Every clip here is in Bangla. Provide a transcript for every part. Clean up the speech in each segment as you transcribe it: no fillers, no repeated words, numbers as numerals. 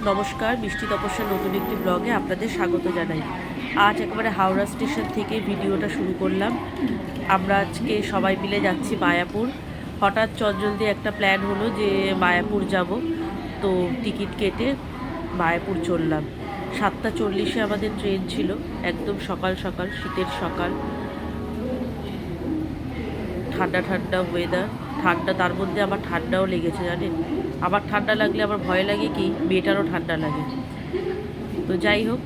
নমস্কার, বৃষ্টি তপস্যার নতুন একটি ব্লগে আপনাদের স্বাগত জানাই। আজ একেবারে হাওড়া স্টেশন থেকে ভিডিওটা শুরু করলাম। আমরা আজকে সবাই মিলে যাচ্ছি মায়াপুর। হঠাৎ চটজলদি একটা প্ল্যান হলো যে মায়াপুর যাব, তো টিকিট কেটে মায়াপুর চললাম। 7:40 আমাদের ট্রেন ছিল, একদম সকাল সকাল, শীতের সকাল, ঠান্ডা ঠান্ডা ওয়েদার। ঠান্ডা, তার মধ্যে আমার ঠান্ডাও লেগেছে জানেন। আমার ঠান্ডা লাগলে আমার ভয় লাগে কি মেয়েটারও ঠান্ডা লাগে। তো যাই হোক,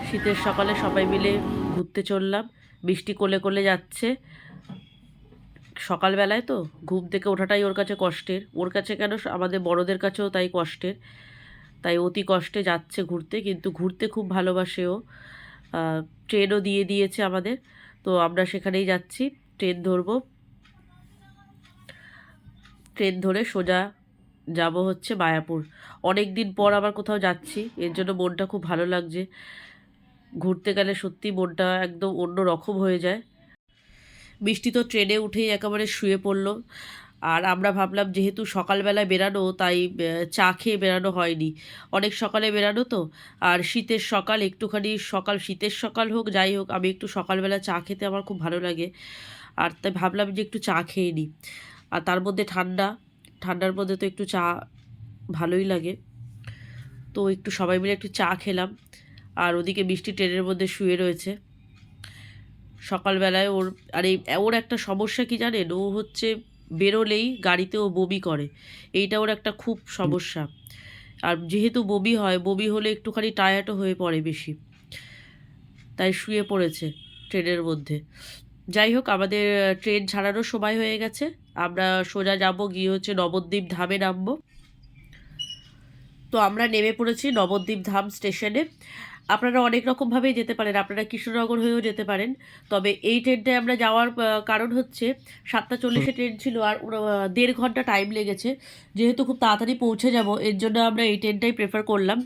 শীতের সকালে সবাই মিলে ঘুরতে চললাম। বৃষ্টি কোলে কোলে যাচ্ছে। সকালবেলায় তো ঘুম থেকে ওঠাটাই ওর কাছে কষ্টের, ওর কাছে কেন আমাদের বড়দের কাছেও তাই কষ্টের। তাই অতি কষ্টে যাচ্ছে ঘুরতে, কিন্তু ঘুরতে খুব ভালোবাসে ও। ট্রেনও দিয়ে দিয়েছে আমাদের, তো আমরা সেখানেই যাচ্ছি। ট্রেন ধরবো, ট্রেন ধরে সোজা যাব হচ্ছে মায়াপুর। অনেক দিন পর আবার কোথাও যাচ্ছি, এর জন্য মনটা খুব ভালো লাগছে। ঘুরতে গেলে সত্যি মনটা একদম অন্য রকম হয়ে যায়। বৃষ্টি তো ট্রেনে উঠেই একেবারে শুয়ে পড়লো। আর আমরা ভাবলাম যেহেতু সকালবেলায় বেরানো, তাই চা খেয়ে বেরানো হয়নি। অনেক সকালে বেরানো তো, আর শীতের সকাল, একটুখানি সকাল, শীতের সকাল হোক যাই হোক, আমি একটু সকালবেলা চা খেতে আমার খুব ভালো লাগে। আর তাই ভাবলাম যে একটু চা খেয়ে নিই। আর তার মধ্যে ঠান্ডা, ঠান্ডার মধ্যে তো একটু চা ভালোই লাগে। তো একটু সবাই মিলে একটু চা খেলাম। আর ওদিকে বৃষ্টি ট্রেনের মধ্যে শুয়ে রয়েছে সকালবেলায়। ওর একটা সমস্যা কি জানেন, ও হচ্ছে বেরোলেই গাড়িতে ও বমি করে। এইটা ওর একটা খুব সমস্যা। আর যেহেতু বমি হয়, বমি হলে একটুখানি টায়ার্ডও হয়ে পড়ে বেশি, তাই শুয়ে পড়েছে ট্রেনের মধ্যে। যাই হোক, আমাদের ট্রেন ছাড়ানোর সময় হয়ে গেছে। আমরা সোজা যাব, গিয়ে হচ্ছে নবদ্বীপ ধামে নামবো। তো আমরা নেমে পড়েছি নবদ্বীপ ধাম স্টেশনে। আপনারা অনেক রকমভাবেই যেতে পারেন, আপনারা কৃষ্ণনগর হয়েও যেতে পারেন। তবে এই ট্রেনটায় আমরা যাওয়ার কারণ হচ্ছে 7:40 ট্রেন ছিল, আর 1.5 ঘন্টা টাইম লেগেছে। যেহেতু খুব তাড়াতাড়ি পৌঁছে যাব, এর জন্য আমরা এই ট্রেনটাই প্রেফার করলাম।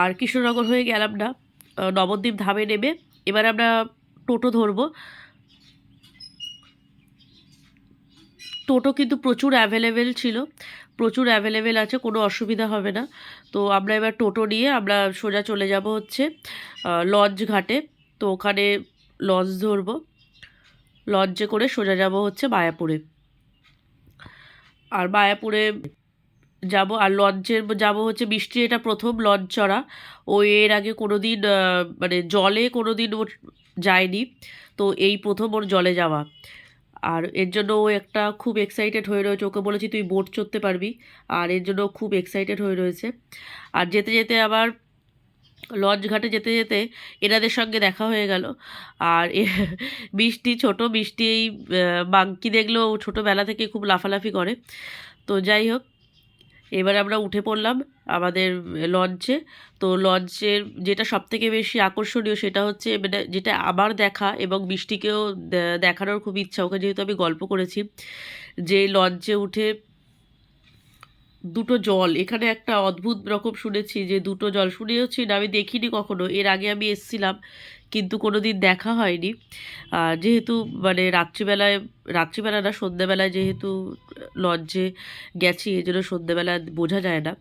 আর কৃষ্ণনগর হয়ে গেলাম না, নবদ্বীপ ধামে নেমে এবার আমরা টোটো ধরবো। টোটো কিন্তু প্রচুর অ্যাভেলেবেল ছিল, প্রচুর অ্যাভেলেবেল আছে, কোনো অসুবিধা হবে না। তো আমরা এবার টোটো নিয়ে আমরা সোজা চলে যাব হচ্ছে লঞ্চ ঘাটে। তো ওখানে লঞ্চ ধরবো, লঞ্চে করে সোজা যাব হচ্ছে মায়াপুরে। আর মায়াপুরে যাব, আর লঞ্চের যাব হচ্ছে, বৃষ্টি এটা প্রথম লঞ্চ চড়া। ও এর আগে কোনো দিন মানে জলে কোনো দিন ওর যায়নি, তো এই প্রথম ওর জলে যাওয়া। আর এর জন্য ও একটা খুব এক্সাইটেড হয়ে রয়েছে। ওকে বলেছি তুই বোট চড়তে পারবি, আর এর জন্য খুব এক্সাইটেড হয়ে রয়েছে। আর যেতে যেতে আবার লঞ্চ ঘাটে যেতে যেতে এনাদের সঙ্গে দেখা হয়ে গেল। আর বৃষ্টি, ছোট বৃষ্টি এই মাংকি দেখলেও ছোটোবেলা থেকে খুব লাফালাফি করে। তো যাই হোক, এবার আমরা উঠে পড়লাম আমাদের লঞ্চে। তো লঞ্চের যেটা সবথেকে বেশি আকর্ষণীয় সেটা হচ্ছে, মানে যেটা আমার দেখা এবং বৃষ্টিকেও দেখানোর খুব ইচ্ছা, ওকে যেহেতু আমি গল্প করেছি, যে লঞ্চে উঠে দুটো জল, এখানে একটা অদ্ভুত রকম শুনেছি যে দুটো জল, শুনেওছি না, আমি দেখিনি কখনো। এর আগে আমি এসেছিলাম কিন্তু কোনো দিন দেখা হয়নি। যেহেতু মানে রাত্রিবেলায়, রাত্রিবেলা না সন্ধ্যেবেলায় যেহেতু লঞ্চে গেছি, এই জন্য সন্ধ্যেবেলা বোঝা যায় না।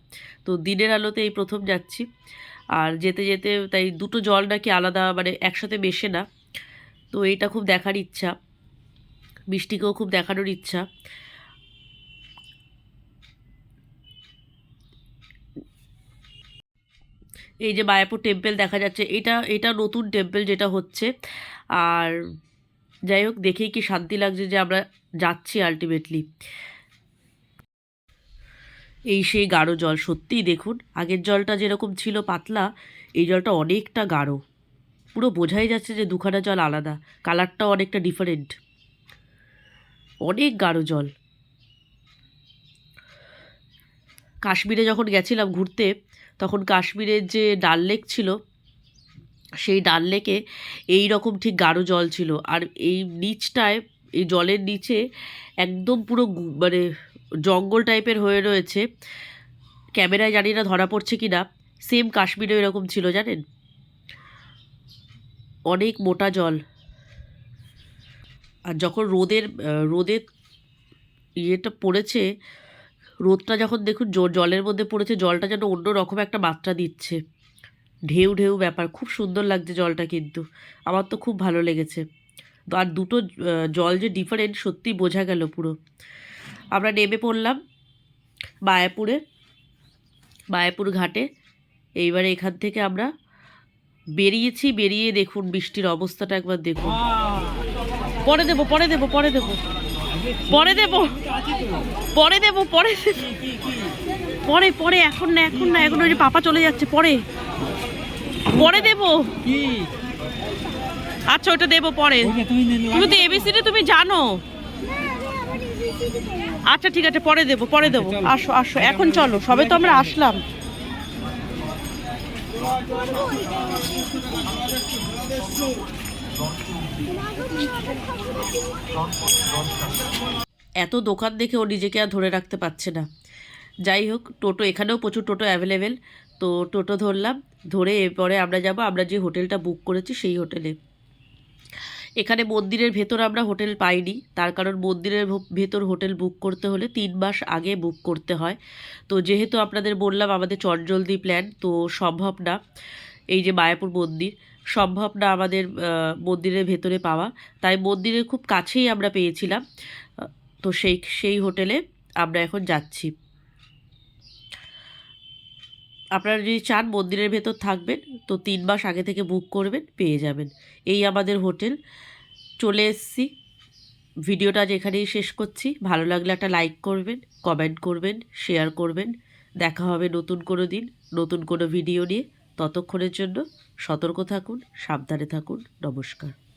তো দিনের আলোতে এই প্রথম যাচ্ছি। আর যেতে যেতে তাই দুটো জল নাকি আলাদা, মানে একসাথে মেশে না। তো এইটা খুব দেখার ইচ্ছা, বৃষ্টিকেও খুব দেখানোর ইচ্ছা। এই যে মায়াপুর টেম্পল দেখা যাচ্ছে, এটা এটা নতুন টেম্পল যেটা হচ্ছে। আর যাই হোক, দেখেই কি শান্তি লাগছে যে আমরা যাচ্ছি আলটিমেটলি। এই সেই গাঢ় জল, সত্যিই দেখুন, আগের জলটা যেরকম ছিল পাতলা, এই জলটা অনেকটা গাঢ়। পুরো বোঝাই যাচ্ছে যে দুখানা জল আলাদা, কালারটাও অনেকটা ডিফারেন্ট, অনেক গাঢ় জল। কাশ্মীরে যখন গেছিলাম ঘুরতে, তখন কাশ্মীরের যে ডাল লেক ছিল, সেই ডাল লেকে এই রকম ঠিক গাঢ় জল ছিল। আর এই নিচটায়, এই জলের নিচে একদম পুরো মানে জঙ্গল টাইপের হয়ে রয়েছে। ক্যামেরায় জানি না ধরা পড়ছে কি না, সেম কাশ্মীরে এরকম ছিল জানেন, অনেক মোটা জল। আর যখন রোদের ইয়েটা পড়েছে, রোদটা যখন দেখুন জলের মধ্যে পড়েছে, জলটা যেন অন্য রকম একটা মাত্রা দিচ্ছে, ঢেউ ঢেউ ব্যাপার, খুব সুন্দর লাগছে জলটা, কিন্তু আমার তো খুব ভালো লেগেছে। আর দুটো জল যে ডিফারেন্ট সত্যি বোঝা গেল পুরো। আমরা নেমে পড়লাম মায়াপুর ঘাটে। এইবারে এখান থেকে আমরা বেরিয়েছি, বেরিয়ে দেখুন বৃষ্টির অবস্থাটা একবার দেখুন। পরে দেবো পরে, এখন না এখন ওই যে পাপা চলে যাচ্ছে, পরে দেবো। আচ্ছা ওটা দেবো পরে, তুমি তো এবিসিডি তুমি জানো। আচ্ছা ঠিক আছে, পরে দেবো। আসো এখন চলো, সবে তো আমরা আসলাম। এত দোকান দেখে ও নিজেকে আর ধরে রাখতে পারছে না। যাই হোক, টোটো এখানেও প্রচুর টোটো অ্যাভেলেবেল, তো টোটো ধরলাম। ধরে এরপরে আমরা যাব আমরা যে হোটেলটা বুক করেছি সেই হোটেলে। এখানে মন্দিরের ভেতর আমরা হোটেল পাইনি, তার কারণ মন্দিরের ভেতর হোটেল বুক করতে হলে 3 মাস আগে বুক করতে হয়। তো যেহেতু আপনাদের বললাম আমাদের চটজলদি প্ল্যান, তো সম্ভব না, এই যে মায়াপুর মন্দির সম্ভব না আমাদের মন্দিরের ভেতরে পাওয়া, তাই মন্দিরের খুব কাছেই আমরা পেয়েছিলাম। তো সেই হোটেলে আমরা এখন যাচ্ছি। আপনারা যদি চান মন্দিরের ভেতর থাকবেন, তো 3 মাস আগে থেকে বুক করবেন, পেয়ে যাবেন। এই আমাদের হোটেল, চলে এসেছি। ভিডিওটা যেখানেই শেষ করছি। ভালো লাগলে একটা লাইক করবেন, কমেন্ট করবেন, শেয়ার করবেন। দেখা হবে নতুন কোনো দিন, নতুন কোনো ভিডিও নিয়ে। ততক্ষণের জন্য সতর্ক থাকুন, সাবধানে থাকুন। নমস্কার।